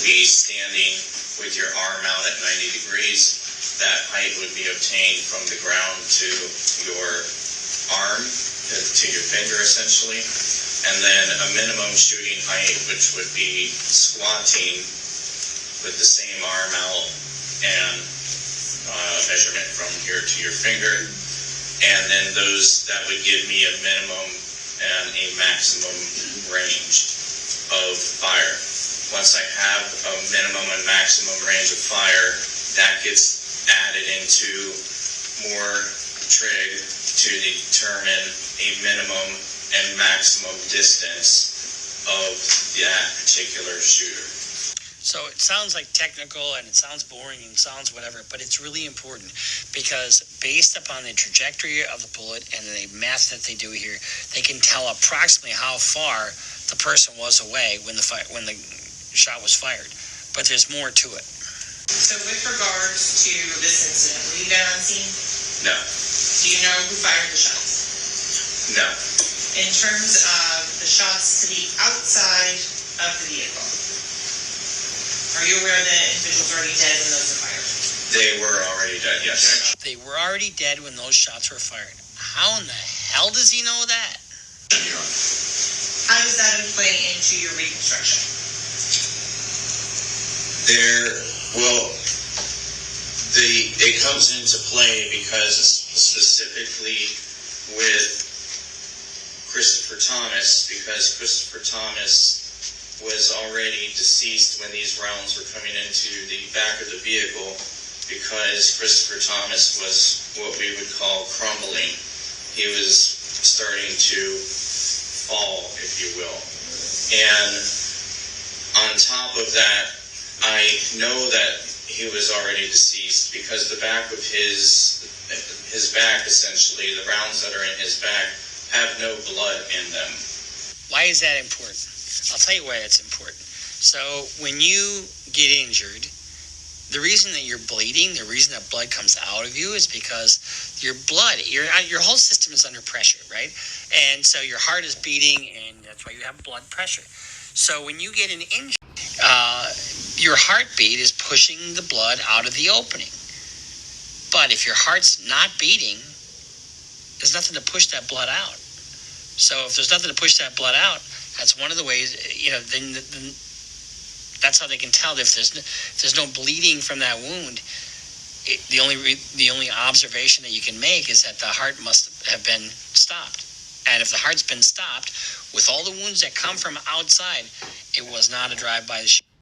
be standing with your arm out at 90 degrees. That height would be obtained from the ground to your arm, to your finger essentially. And then a minimum shooting height, which would be squatting with the same arm out and measurement from here to your finger. And then that would give me a minimum and a maximum range of fire. Once I have a minimum and maximum range of fire, that gets added into more trig to determine a minimum and maximum distance of that particular shooter. So it sounds like technical and it sounds boring and sounds whatever, but it's really important because based upon the trajectory of the bullet and the math that they do here, they can tell approximately how far the person was away when the shot was fired. But there's more to it. So with regards to this incident, were you there on scene? No. Do you know who fired the shots? No. In terms of the shots to the outside of the vehicle, are you aware that individuals are already dead when those were fired? They were already dead, yes. They were already dead when those shots were fired. How in the hell does he know that? How does that play into your reconstruction? It comes into play because specifically with Christopher Thomas, because Christopher Thomas was already deceased when these rounds were coming into the back of the vehicle, because Christopher Thomas was what we would call crumbling. He was starting to fall, if you will. And on top of that, I know that he was already deceased because the back of his back, essentially, the rounds that are in his back, have no blood in them. Why is that important? I'll tell you why it's important. So when you get injured, the reason that you're bleeding, the reason that blood comes out of you is because your whole system is under pressure, right? And so your heart is beating, and that's why you have blood pressure. So when you get an injury, your heartbeat is pushing the blood out of the opening. But if your heart's not beating, there's nothing to push that blood out. So if there's nothing to push that blood out, that's one of the ways, then that's how they can tell if there's no bleeding from that wound. The only observation that you can make is that the heart must have been stopped. And if the heart's been stopped, with all the wounds that come from outside, it was not a drive-by.